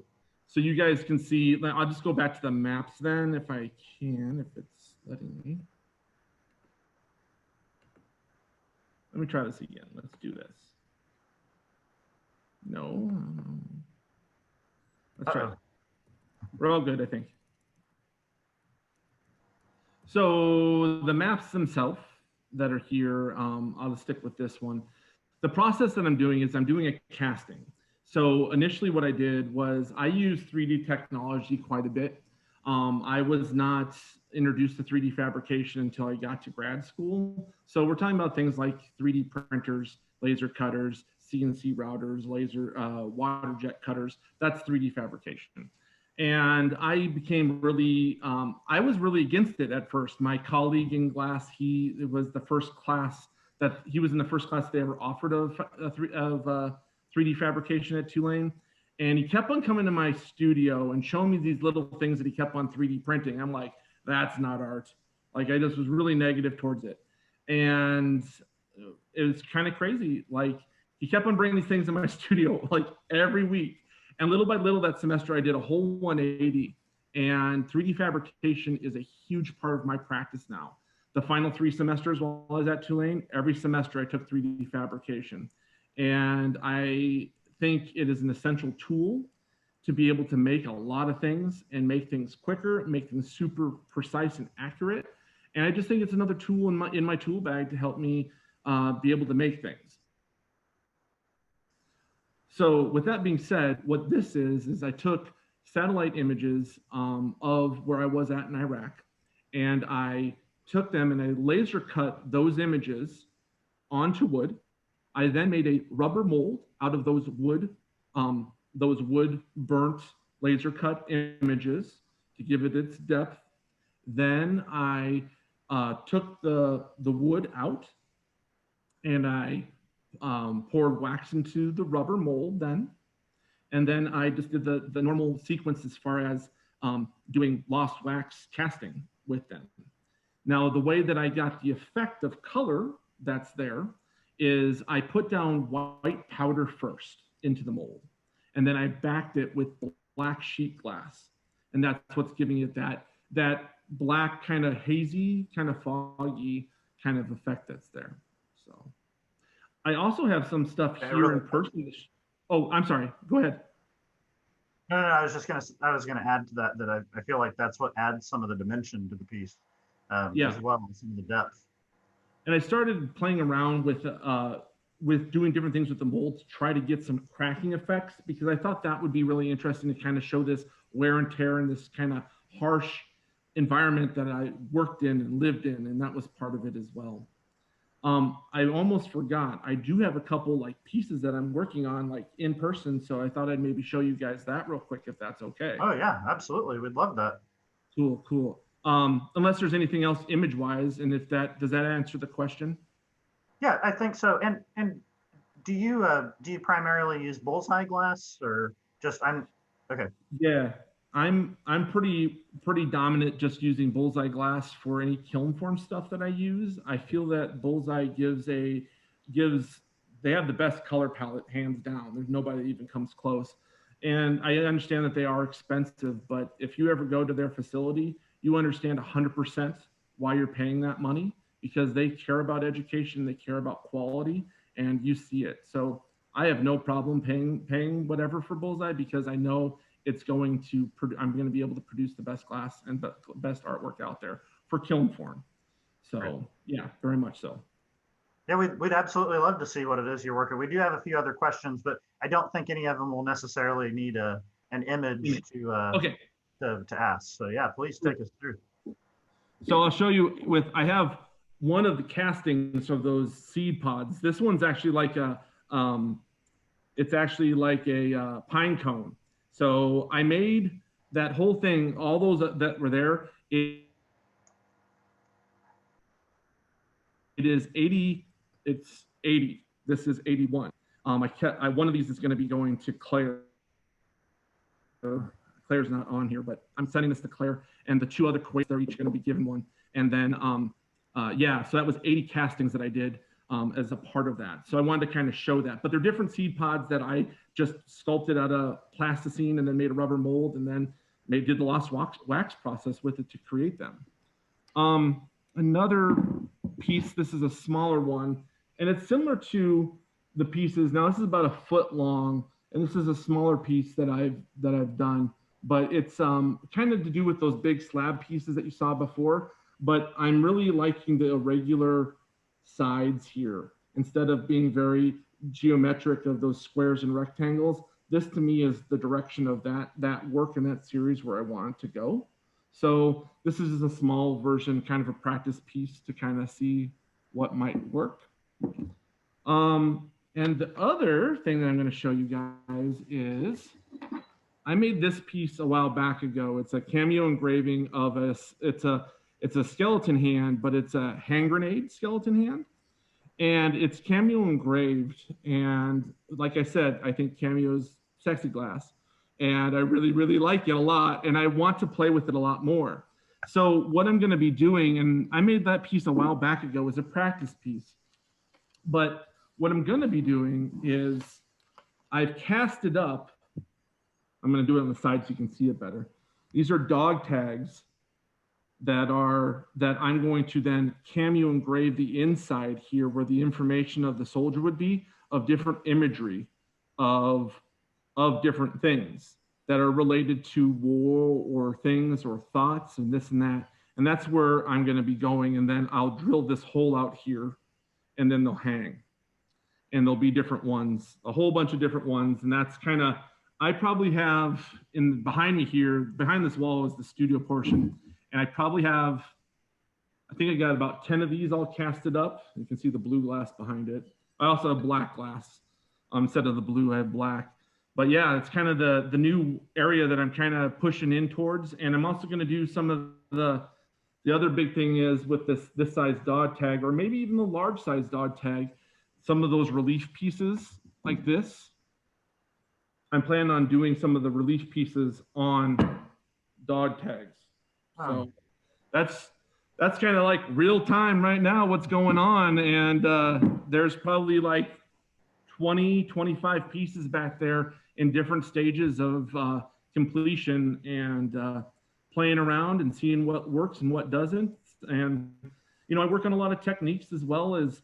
So you guys can see, I'll just go back to the maps then, if I can, if it's letting me. Let me try this again. Let's do this. No. Let's try it. We're all good, I think. So the maps themselves that are here, I'll just stick with this one. The process that I'm doing is I'm doing a casting. So initially what I did was I used 3D technology quite a bit. I was not introduced to 3D fabrication until I got to grad school. So we're talking about things like 3D printers, laser cutters, CNC routers, laser water jet cutters. That's 3D fabrication. And I became really, I was really against it at first. My colleague in glass, it was the first class that he was in the first class they ever offered of 3D fabrication at Tulane. And he kept on coming to my studio and showing me these little things that he kept on 3D printing. I'm like, that's not art. Like, I just was really negative towards it. And it was kind of crazy. Like, he kept on bringing these things in my studio like every week. And little by little that semester, I did a whole 180. And 3D fabrication is a huge part of my practice now. The final 3 semesters while I was at Tulane, every semester I took 3D fabrication. And I think it is an essential tool to be able to make a lot of things and make things quicker, make things super precise and accurate. And I just think it's another tool in my tool bag to help me be able to make things. So with that being said, what this is I took satellite images of where I was at in Iraq, and I took them and I laser cut those images onto wood. I then made a rubber mold out of those wood burnt laser cut images to give it its depth. Then I took the wood out and I poured wax into the rubber mold then. And then I just did the normal sequence as far as doing lost wax casting with them. Now, the way that I got the effect of color that's there is I put down white powder first into the mold. And then I backed it with black sheet glass. And that's what's giving it that black kind of hazy, kind of foggy kind of effect that's there. So I also have some stuff here in person. Oh, I'm sorry. Go ahead. No, I was gonna add to that I feel like that's what adds some of the dimension to the piece, as well as some of the depth. And I started playing around with doing different things with the mold to try to get some cracking effects, because I thought that would be really interesting to kind of show this wear and tear in this kind of harsh environment that I worked in and lived in, and that was part of it as well. I almost forgot. I do have a couple like pieces that I'm working on like in person, so I thought I'd maybe show you guys that real quick if that's okay. Oh yeah, absolutely. We'd love that. Cool, cool. Unless there's anything else image-wise, and if that does that answer the question? Yeah, I think so. And do you primarily use bullseye glass or just I'm okay. Yeah, I'm pretty dominant just using bullseye glass for any kiln form stuff that I use. I feel that bullseye gives they have the best color palette hands down. There's nobody that even comes close. And I understand that they are expensive, but if you ever go to their facility, you understand 100% why you're paying that money because they care about education, they care about quality, and you see it. So I have no problem paying whatever for bullseye because I know it's going to I'm going to be able to produce the best glass and best artwork out there for kiln form. So Right. yeah, very much so. Yeah, we'd absolutely love to see what it is you're working. We do have a few other questions, but I don't think any of them will necessarily need an image Okay. to ask. So yeah, please take us through. So I'll show you I have one of the castings of those seed pods. This one's actually like it's actually like a pine cone. So I made that whole thing, all those that were there. It is 80. It's 80. This is 81. One of these is going to be going to Claire. Claire's not on here, but I'm sending this to Claire, and the two other Kuwaits, they're each going to be given one. And then, yeah, so that was 80 castings that I did as a part of that. So I wanted to kind of show that. But they're different seed pods that I just sculpted out of plasticine and then made a rubber mold and then did the lost wax process with it to create them. Another piece, this is a smaller one, and it's similar to the pieces. Now this is about a foot long, and this is a smaller piece that I've done, but it's kind of to do with those big slab pieces that you saw before. But I'm really liking the irregular sides here instead of being very geometric of those squares and rectangles. This to me is the direction of that work in that series where I want it to go. So this is a small version, kind of a practice piece to kind of see what might work. And the other thing that I'm going to show you guys is I made this piece a while back ago. It's a cameo engraving of it's a skeleton hand, but it's a hand grenade skeleton hand. And it's cameo engraved. And like I said, I think Cameo's sexy glass. And I really, really like it a lot. And I want to play with it a lot more. So what I'm going to be doing, and I made that piece a while back ago as a practice piece. But what I'm going to be doing is I've cast it up. I'm going to do it on the side so you can see it better. These are dog tags that I'm going to then cameo engrave the inside here where the information of the soldier would be of different imagery of different things that are related to war or things or thoughts and this and that. And that's where I'm going to be going. And then I'll drill this hole out here and then they'll hang. And there'll be different ones, a whole bunch of different ones. And that's kind of, I probably have behind me here, behind this wall is the studio portion. And I probably have, I think I got about 10 of these all casted up. You can see the blue glass behind it. I also have black glass. Instead of the blue, I have black. But yeah, it's kind of the new area that I'm kind of pushing in towards. And I'm also going to do some of the other big thing is with this size dog tag, or maybe even the large size dog tag, some of those relief pieces like this. I'm planning on doing some of the relief pieces on dog tags. So that's kind of like real time right now, what's going on. And there's probably like 20, 25 pieces back there in different stages of completion and playing around and seeing what works and what doesn't. And, you know, I work on a lot of techniques as well as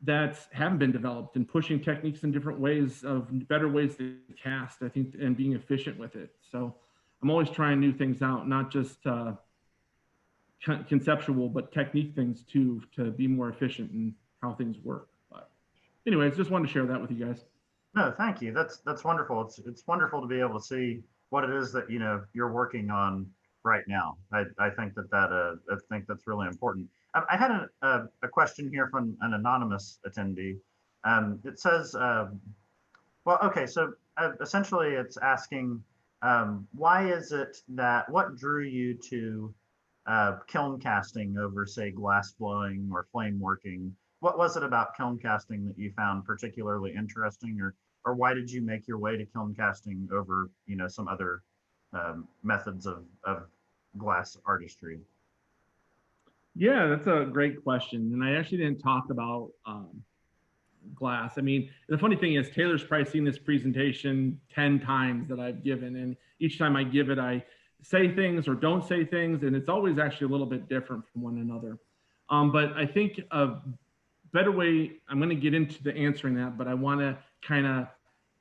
that haven't been developed and pushing techniques in different ways of better ways to cast, I think, and being efficient with it. So I'm always trying new things out, not just conceptual, but technique things too, to be more efficient in how things work. But anyways, just wanted to share that with you guys. No, thank you. That's wonderful. It's wonderful to be able to see what it is that you're working on right now. I think I think that's really important. I had a question question here from an anonymous attendee. It says, well, okay, so essentially it's asking, why is it that, what drew you to kiln casting over, say, glass blowing or flame working? What was it about kiln casting that you found particularly interesting, or why did you make your way to kiln casting over, you know, some other methods of glass artistry? Yeah, that's a great question. And I actually didn't talk about glass. I mean, the funny thing is Taylor's probably seen this presentation 10 times that I've given. And each time I give it, I say things or don't say things. And it's always actually a little bit different from one another. But I think a better way, I'm going to get into the answering that, but I want to kind of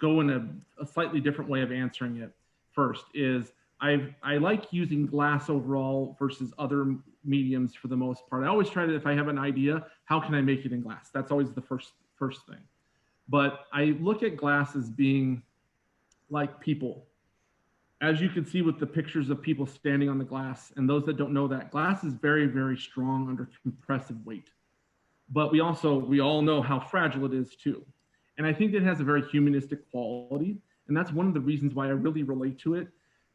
go in a slightly different way of answering it first is I like using glass overall versus other mediums for the most part. I always try to, if I have an idea, how can I make it in glass? That's always the first thing. But I look at glass as being like people. As you can see with the pictures of people standing on the glass, and those that don't know that, glass is very, very strong under compressive weight. But we all know how fragile it is too. And I think it has a very humanistic quality. And that's one of the reasons why I really relate to it.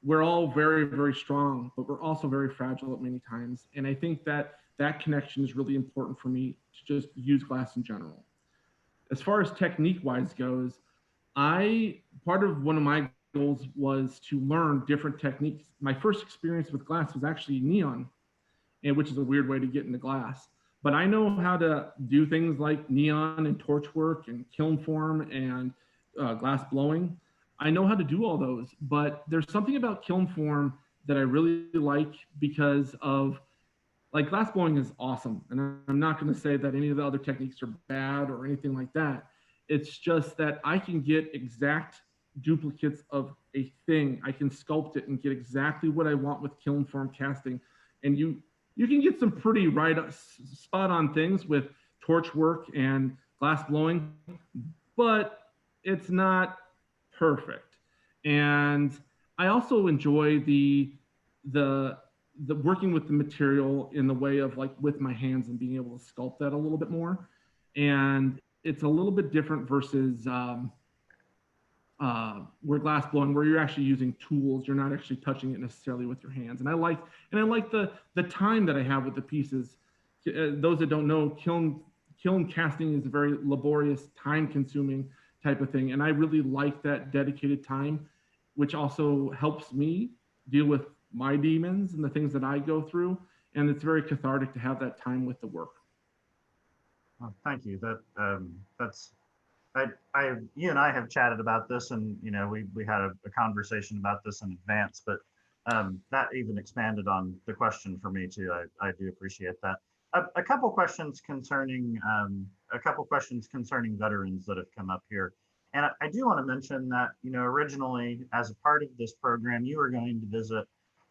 We're all very, very strong, but we're also very fragile at many times. And I think that that connection is really important for me to just use glass in general. As far as technique-wise goes, part of one of my goals was to learn different techniques. My first experience with glass was actually neon, which is a weird way to get into glass. But I know how to do things like neon and torch work and kiln form and glass blowing. I know how to do all those, but there's something about kiln form that I really like because of, like, glass blowing is awesome. And I'm not going to say that any of the other techniques are bad or anything like that. It's just that I can get exact duplicates of a thing. I can sculpt it and get exactly what I want with kiln form casting. And you can get some pretty spot on things with torch work and glass blowing, but it's not perfect. And I also enjoy the working with the material in the way of, like, with my hands and being able to sculpt that a little bit more. And it's a little bit different versus where glass blowing, where you're actually using tools, you're not actually touching it necessarily with your hands. And I like the time that I have with the pieces. Those that don't know, kiln casting is a very laborious, time-consuming type of thing, and I really like that dedicated time, which also helps me deal with my demons and the things that I go through. And it's very cathartic to have that time with the work. Well, thank you. You and I have chatted about this, and you know, we had a conversation about this in advance, but that even expanded on the question for me too. I do appreciate that. A couple questions concerning veterans that have come up here. And I do want to mention that, you know, originally as a part of this program, you were going to visit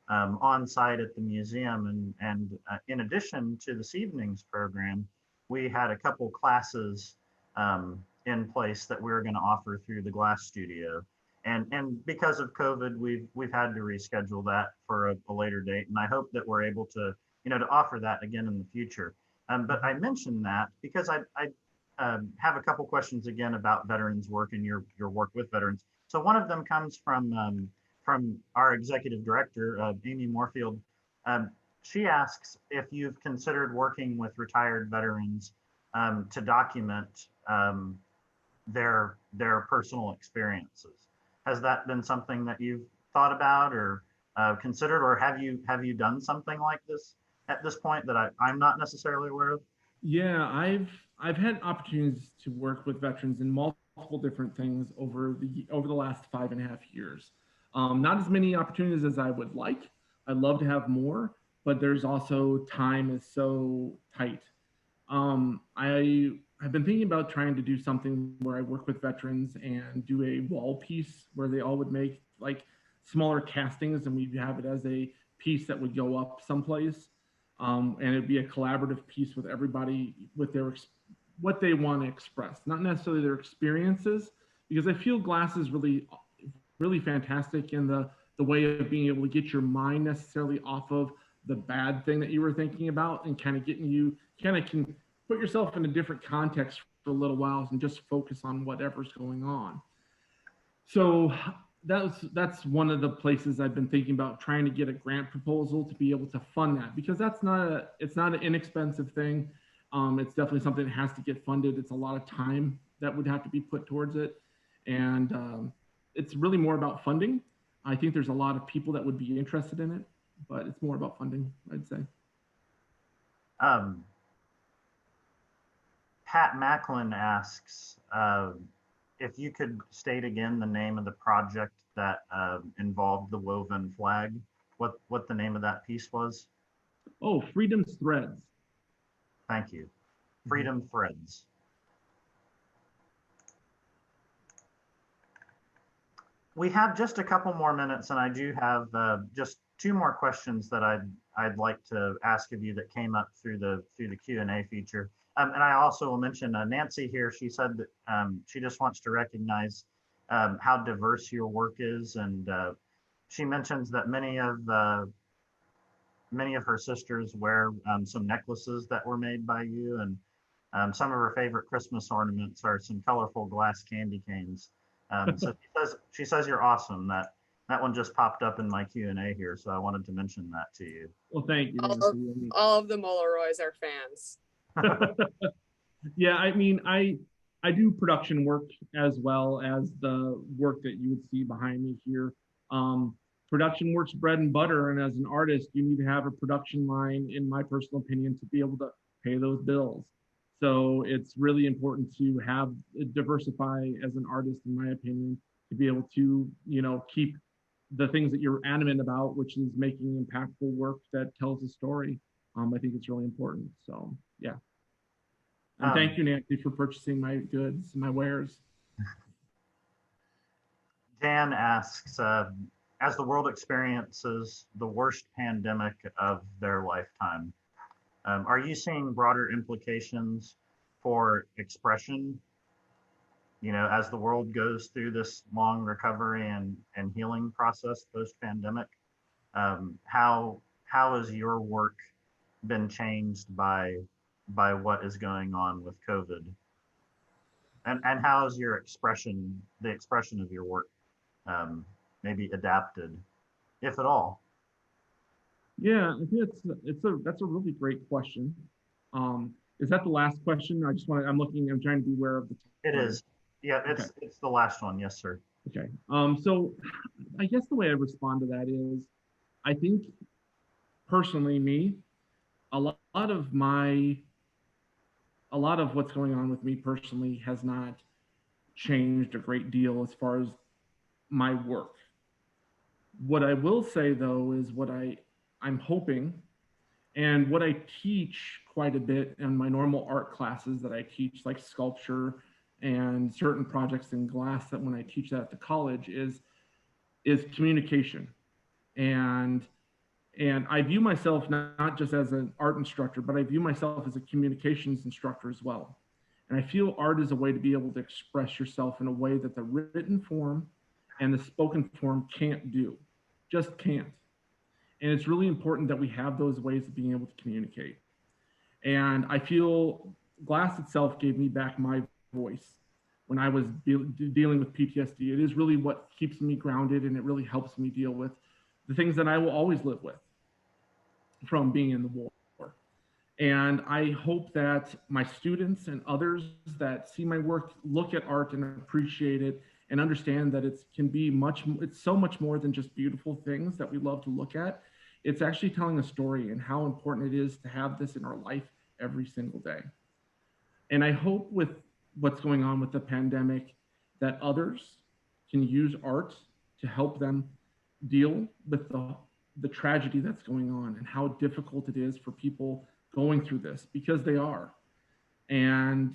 on site at the museum, and in addition to this evening's program, we had a couple classes in place that we were going to offer through the Glass Studio. And because of COVID, we've had to reschedule that for a later date. And I hope that we're able to, you know, to offer that again in the future. But I mentioned that because I have a couple questions again about veterans work and your work with veterans. So one of them comes from our executive director, Amy Moorfield. She asks if you've considered working with retired veterans to document their personal experiences. Has that been something that you've thought about or considered, or have you done something like this at this point that I'm not necessarily aware of? Yeah, I've had opportunities to work with veterans in multiple different things over the last 5.5 years. Not as many opportunities as I would like. I'd love to have more, but there's also time is so tight. I've been thinking about trying to do something where I work with veterans and do a wall piece where they all would make like smaller castings, and we'd have it as a piece that would go up someplace. And it'd be a collaborative piece with everybody with what they want to express, not necessarily their experiences, because I feel glass is really, really fantastic in the way of being able to get your mind necessarily off of the bad thing that you were thinking about and kind of getting you, kind of can put yourself in a different context for a little while and just focus on whatever's going on. So that's one of the places I've been thinking about, trying to get a grant proposal to be able to fund that, because it's not an inexpensive thing. It's definitely something that has to get funded. It's a lot of time that would have to be put towards it. And it's really more about funding. I think there's a lot of people that would be interested in it, but it's more about funding, I'd say. Pat Macklin asks if you could state again the name of the project that involved the woven flag, what the name of that piece was. Oh, Freedom's Threads. Thank you. Freedom Threads. We have just a couple more minutes, and I do have just two more questions that I'd like to ask of you that came up through the Q&A feature. And I also will mention Nancy here. She said that she just wants to recognize how diverse your work is, and she mentions that many of her sisters wear some necklaces that were made by you, and some of her favorite Christmas ornaments are some colorful glass candy canes. So she says you're awesome. That one just popped up in my Q&A here, so I wanted to mention that to you. Well, thank you, Nancy. All of the Mulleroys are fans. Yeah, I mean, I do production work as well as the work that you would see behind me here. Production work's bread and butter, and as an artist, you need to have a production line, in my personal opinion, to be able to pay those bills. So it's really important to have diversify as an artist, in my opinion, to be able to, keep the things that you're adamant about, which is making impactful work that tells a story. I think it's really important. So yeah. And thank you, Nancy, for purchasing my goods, my wares. Dan asks, as the world experiences the worst pandemic of their lifetime, are you seeing broader implications for expression, as the world goes through this long recovery and healing process post-pandemic? How has your work been changed by what is going on with COVID? And how is your the expression of your work maybe adapted, if at all? Yeah, I think that's a really great question. Is that the last question? I'm trying to be aware of the time. It is. Yeah, it's the last one. Yes, sir. Okay. So I guess the way I respond to that is, I think personally, a lot of what's going on with me personally has not changed a great deal as far as my work. What I will say though is what I'm hoping, and what I teach quite a bit in my normal art classes that I teach, like sculpture and certain projects in glass, that when I teach that at the college is communication. And I view myself not just as an art instructor, but I view myself as a communications instructor as well. And I feel art is a way to be able to express yourself in a way that the written form and the spoken form can't do, just can't. And it's really important that we have those ways of being able to communicate. And I feel glass itself gave me back my voice when I was dealing with PTSD. It is really what keeps me grounded, and it really helps me deal with the things that I will always live with from being in the war. And I hope that my students and others that see my work look at art and appreciate it and understand that it's so much more than just beautiful things that we love to look at. It's actually telling a story, and how important it is to have this in our life every single day. And I hope with what's going on with the pandemic that others can use art to help them deal with the tragedy that's going on and how difficult it is for people going through this, because they are. And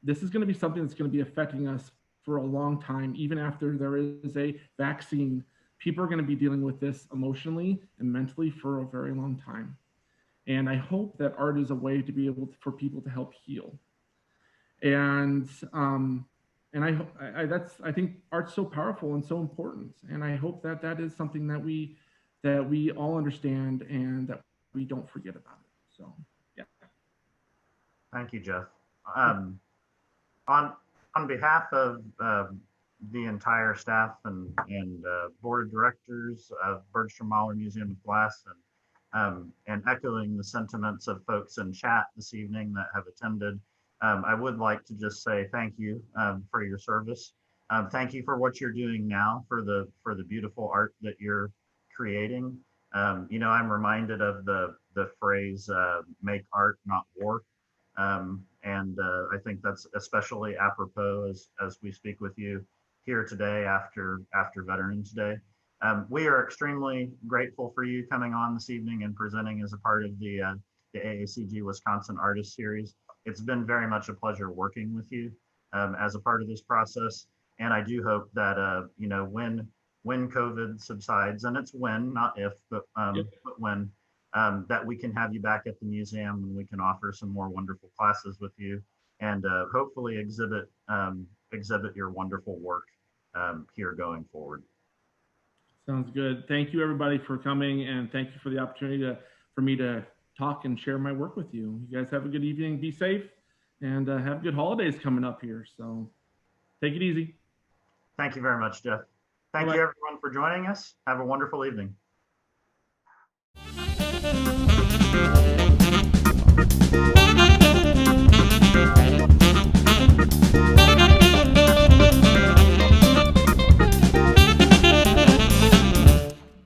this is going to be something that's going to be affecting us for a long time. Even after there is a vaccine, people are going to be dealing with this emotionally and mentally for a very long time. And I hope that art is a way to be able for people to help heal. And I think art's so powerful and so important. And I hope that that is something that we all understand and that we don't forget about it. So, yeah. Thank you, Jeff. On behalf of the entire staff and board of directors of Bergstrom-Mahler Museum of Glass, and echoing the sentiments of folks in chat this evening that have attended, I would like to just say thank you for your service. Thank you for what you're doing now, for the beautiful art that you're creating. You know, I'm reminded of the phrase "make art, not war," and I think that's especially apropos as we speak with you here today after Veterans Day. We are extremely grateful for you coming on this evening and presenting as a part of the AACG Wisconsin Artist Series. It's been very much a pleasure working with you as a part of this process. And I do hope that, you know, when COVID subsides, and it's when, not if, but when, that we can have you back at the museum and we can offer some more wonderful classes with you and hopefully exhibit your wonderful work here going forward. Sounds good. Thank you, everybody, for coming, and thank you for the opportunity for me to talk and share my work with you. You guys have a good evening. Be safe, and have good holidays coming up here. So take it easy. Thank you very much, Jeff. Thank you, everyone, for joining us. Have a wonderful evening.